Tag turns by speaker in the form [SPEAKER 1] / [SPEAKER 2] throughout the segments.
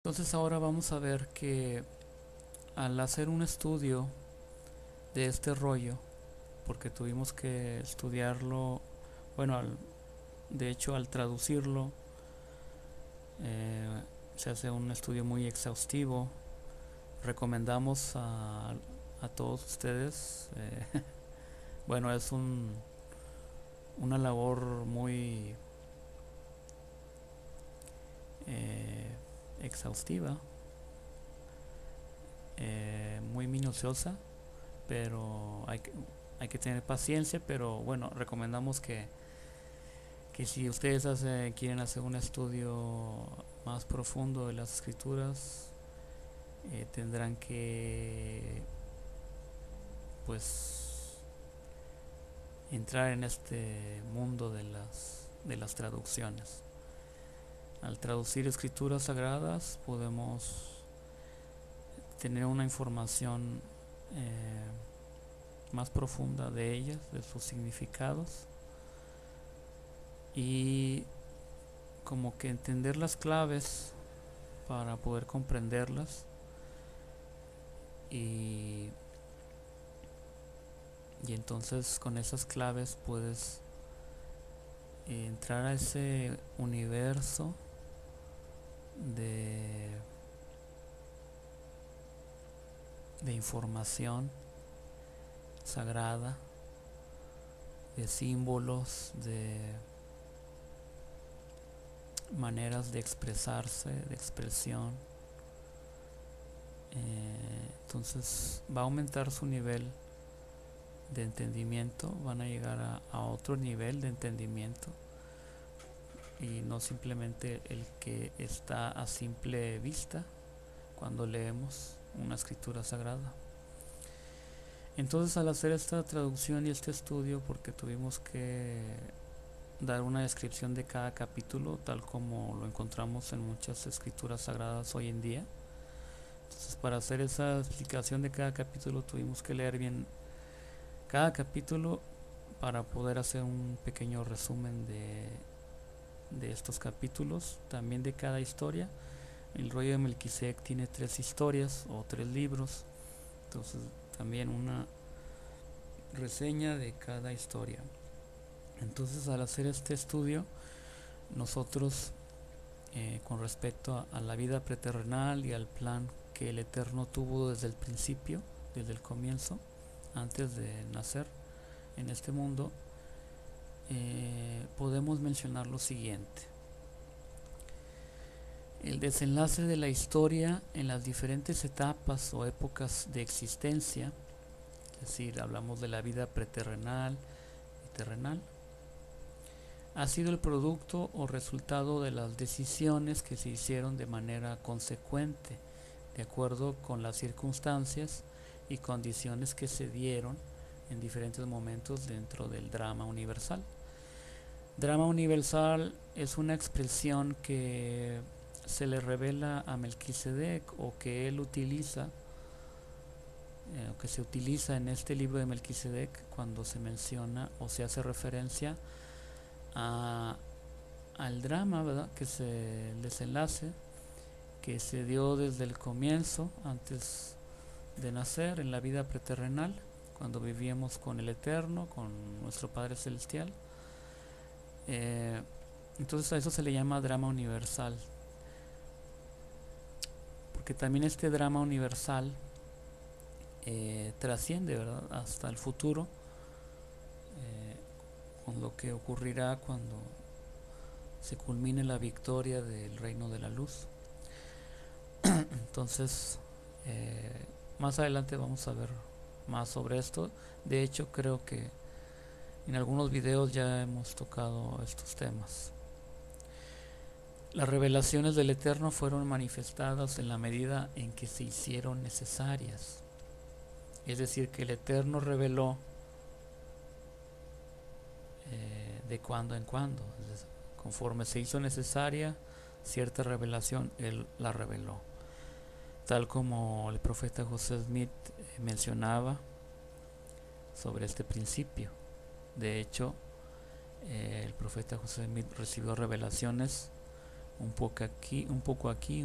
[SPEAKER 1] Entonces ahora vamos a ver que al hacer un estudio de este rollo, porque tuvimos que estudiarlo, bueno, de hecho al traducirlo eh, se hace un estudio muy exhaustivo. Recomendamos a todos ustedes, bueno, es una labor muy eh, exhaustiva, muy minuciosa, pero hay que tener paciencia, pero bueno, recomendamos que si ustedes quieren hacer un estudio más profundo de las escrituras, tendrán que pues entrar en este mundo de las traducciones. Al traducir escrituras sagradas podemos tener una información más profunda de ellas, de sus significados, y como que entender las claves para poder comprenderlas y, y entonces con esas claves puedes entrar a ese universo de, de información sagrada, de símbolos, de maneras de expresarse, de expresión. Entonces va a aumentar su nivel de entendimiento, van a llegar a otro nivel de entendimiento y no simplemente el que está a simple vista cuando leemos una escritura sagrada. Entonces al hacer esta traducción y este estudio, porque tuvimos que dar una descripción de cada capítulo tal como lo encontramos en muchas escrituras sagradas hoy en día, entonces para hacer esa explicación de cada capítulo tuvimos que leer bien cada capítulo para poder hacer un pequeño resumen de estos capítulos, también de cada historia. El rollo de Melquisedec tiene 3 historias o 3 libros, entonces también una reseña de cada historia. Entonces al hacer este estudio nosotros con respecto a la vida preterrenal y al plan que el Eterno tuvo desde el principio, desde el comienzo, antes de nacer en este mundo, podemos mencionar lo siguiente: el desenlace de la historia en las diferentes etapas o épocas de existencia, es decir, hablamos de la vida preterrenal y terrenal, ha sido el producto o resultado de las decisiones que se hicieron de manera consecuente, de acuerdo con las circunstancias y condiciones que se dieron en diferentes momentos dentro del drama universal. Drama universal es una expresión que se le revela a Melquisedec o que él utiliza, que se utiliza en este libro de Melquisedec cuando se menciona o se hace referencia a, al drama, ¿verdad? Que se el desenlace que se dio desde el comienzo, antes de nacer, en la vida preterrenal, cuando vivíamos con el Eterno, con nuestro Padre Celestial. Entonces a eso se le llama drama universal, porque también este drama universal trasciende, ¿verdad?, hasta el futuro, con lo que ocurrirá cuando se culmine la victoria del reino de la luz. Entonces, más adelante vamos a ver más sobre esto. De hecho, creo que en algunos videos ya hemos tocado estos temas. Las revelaciones del Eterno fueron manifestadas en la medida en que se hicieron necesarias. Es decir, que el Eterno reveló de cuando en cuando. Conforme se hizo necesaria cierta revelación, Él la reveló. Tal como el profeta José Smith mencionaba sobre este principio. De hecho, el profeta José Smith recibió revelaciones un poco aquí, un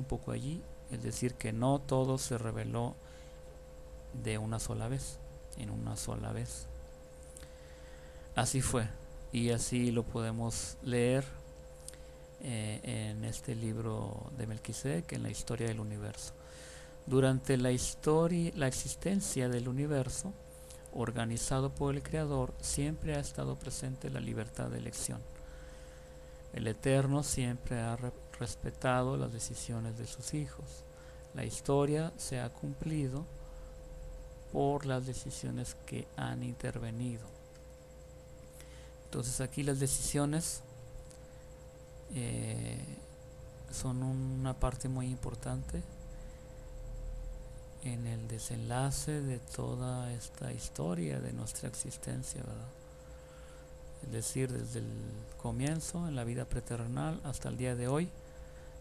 [SPEAKER 1] poco allí, es decir, que no todo se reveló de una sola vez, en una sola vez. Así fue, y así lo podemos leer en este libro de Melquisedec, en la historia del universo. Durante la existencia del universo, organizado por el Creador, siempre ha estado presente la libertad de elección. El Eterno siempre ha respetado las decisiones de sus hijos. La historia se ha cumplido por las decisiones que han intervenido. Entonces aquí las decisiones son una parte muy importante en el desenlace de toda esta historia de nuestra existencia, ¿verdad? Es decir, desde el comienzo, en la vida preterrenal, hasta el día de hoy,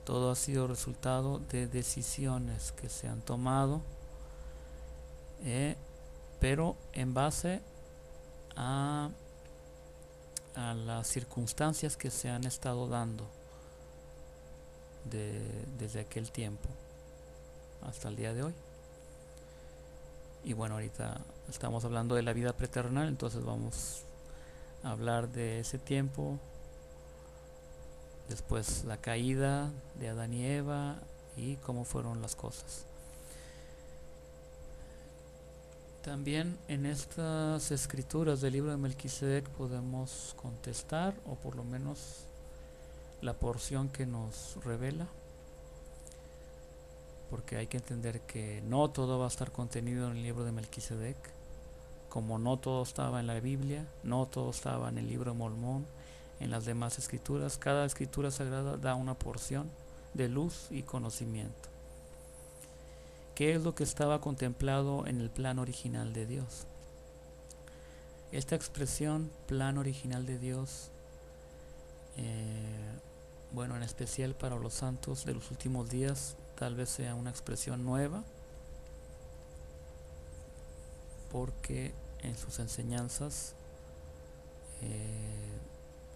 [SPEAKER 1] todo ha sido resultado de decisiones que se han tomado, pero en base a las circunstancias que se han estado dando desde aquel tiempo hasta el día de hoy. Y bueno, ahorita estamos hablando de la vida preterrenal, entonces vamos a hablar de ese tiempo, después la caída de Adán y Eva y cómo fueron las cosas. También en estas escrituras del libro de Melquisedec podemos contestar, o por lo menos la porción que nos revela, porque hay que entender que no todo va a estar contenido en el libro de Melquisedec, como no todo estaba en la Biblia, no todo estaba en el libro de Mormón, en las demás escrituras. Cada escritura sagrada da una porción de luz y conocimiento. ¿Qué es lo que estaba contemplado en el plan original de Dios? Esta expresión, plan original de Dios, bueno, en especial para los santos de los últimos días, tal vez sea una expresión nueva, porque en sus enseñanzas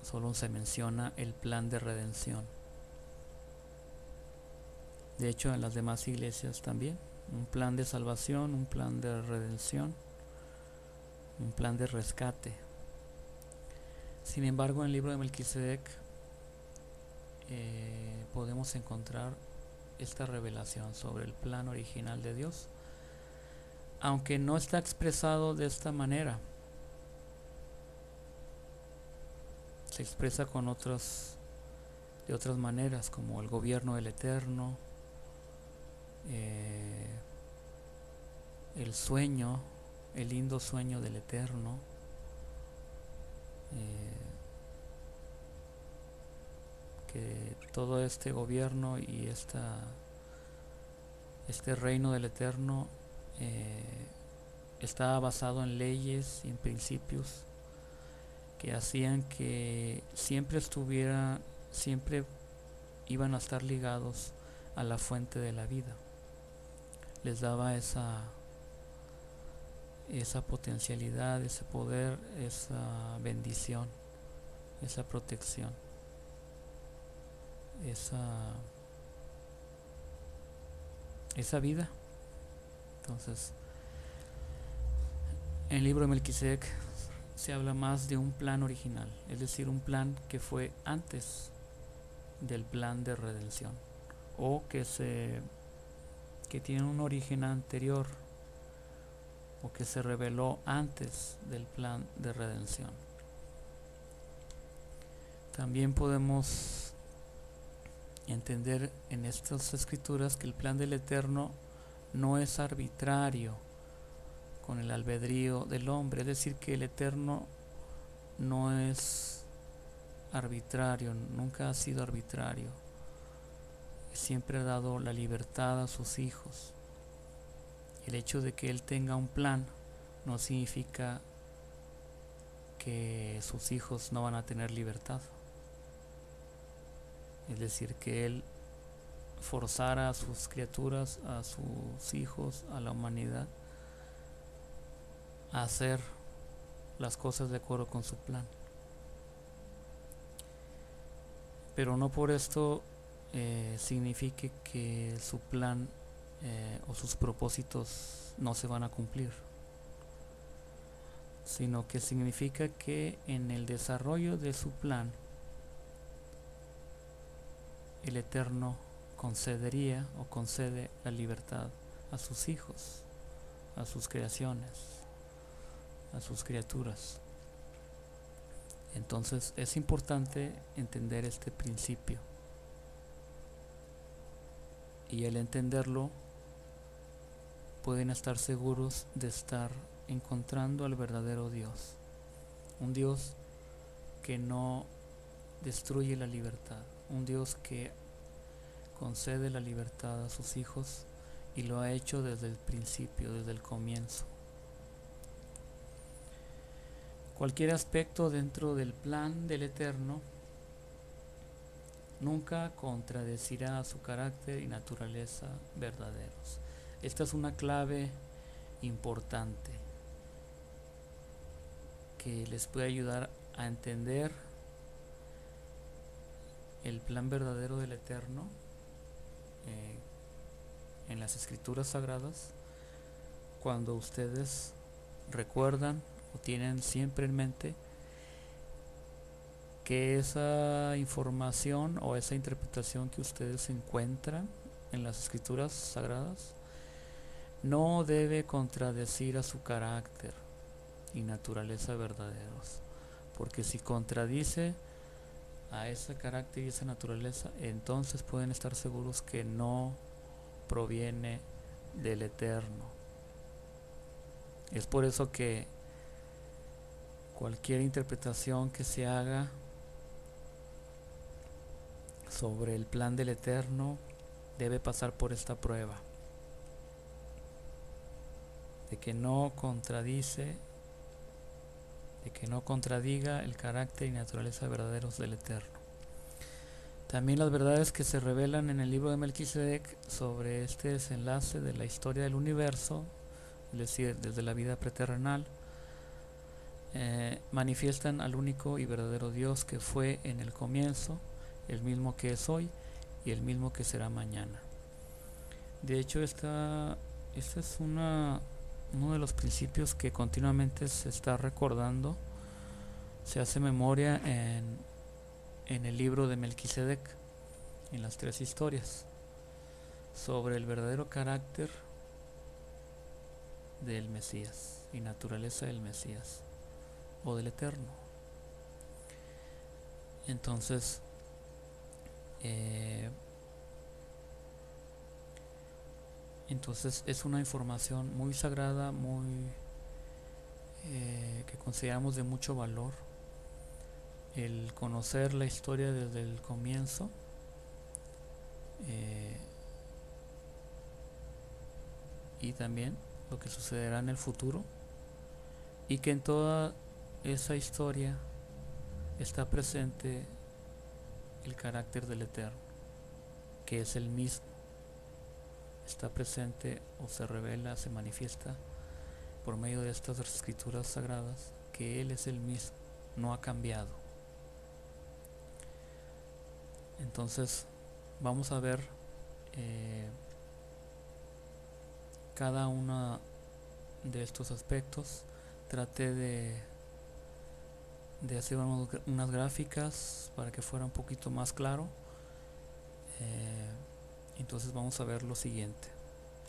[SPEAKER 1] solo se menciona el plan de redención. De hecho, en las demás iglesias también, un plan de salvación, un plan de redención, un plan de rescate. Sin embargo, en el libro de Melquisedec podemos encontrar esta revelación sobre el plan original de Dios, aunque no está expresado de esta manera. Se expresa de otras maneras, como el gobierno del Eterno, el sueño, el lindo sueño del Eterno, que todo este gobierno y este reino del Eterno está basado en leyes y en principios que hacían que siempre iban a estar ligados a la fuente de la vida. Les daba esa potencialidad, ese poder, esa bendición, esa protección, esa vida. Entonces, en el libro de Melquisedec se habla más de un plan original, es decir, un plan que fue antes del plan de redención, o que tiene un origen anterior, o que se reveló antes del plan de redención. También podemos entender en estas escrituras que el plan del Eterno no es arbitrario con el albedrío del hombre, es decir, que el Eterno no es arbitrario, nunca ha sido arbitrario, siempre ha dado la libertad a sus hijos. El hecho de que Él tenga un plan no significa que sus hijos no van a tener libertad. Es decir, que Él forzara a sus criaturas, a sus hijos, a la humanidad, a hacer las cosas de acuerdo con su plan. Pero no por esto signifique que su plan o sus propósitos no se van a cumplir, sino que significa que en el desarrollo de su plan el Eterno concedería o concede la libertad a sus hijos, a sus creaciones, a sus criaturas. Entonces es importante entender este principio, y al entenderlo pueden estar seguros de estar encontrando al verdadero Dios, un Dios que no destruye la libertad, un Dios que concede la libertad a sus hijos y lo ha hecho desde el principio, desde el comienzo. Cualquier aspecto dentro del plan del Eterno nunca contradecirá a su carácter y naturaleza verdaderos. Esta es una clave importante que les puede ayudar a entender el plan verdadero del Eterno en las escrituras sagradas, cuando ustedes recuerdan o tienen siempre en mente que esa información o esa interpretación que ustedes encuentran en las escrituras sagradas no debe contradecir a su carácter y naturaleza verdaderos, porque si contradice a ese carácter y esa naturaleza, entonces pueden estar seguros que no proviene del Eterno. Es por eso que cualquier interpretación que se haga sobre el plan del Eterno debe pasar por esta prueba de que no contradiga el carácter y naturaleza verdaderos del Eterno. También las verdades que se revelan en el libro de Melquisedec sobre este desenlace de la historia del universo, es decir, desde la vida preterrenal, manifiestan al único y verdadero Dios que fue en el comienzo, el mismo que es hoy y el mismo que será mañana. De hecho, este es uno de los principios que continuamente se está recordando, se hace memoria en el libro de Melquisedec, en las 3 historias, sobre el verdadero carácter del Mesías y naturaleza del Mesías o del Eterno. Entonces, es una información muy sagrada, que consideramos de mucho valor, el conocer la historia desde el comienzo, y también lo que sucederá en el futuro, y que en toda esa historia está presente el carácter del Eterno, que es el mismo. Está presente o se revela, se manifiesta por medio de estas escrituras sagradas, que Él es el mismo, no ha cambiado. Entonces vamos a ver cada uno de estos aspectos. Traté de hacer unas gráficas para que fuera un poquito más claro. Entonces vamos a ver lo siguiente.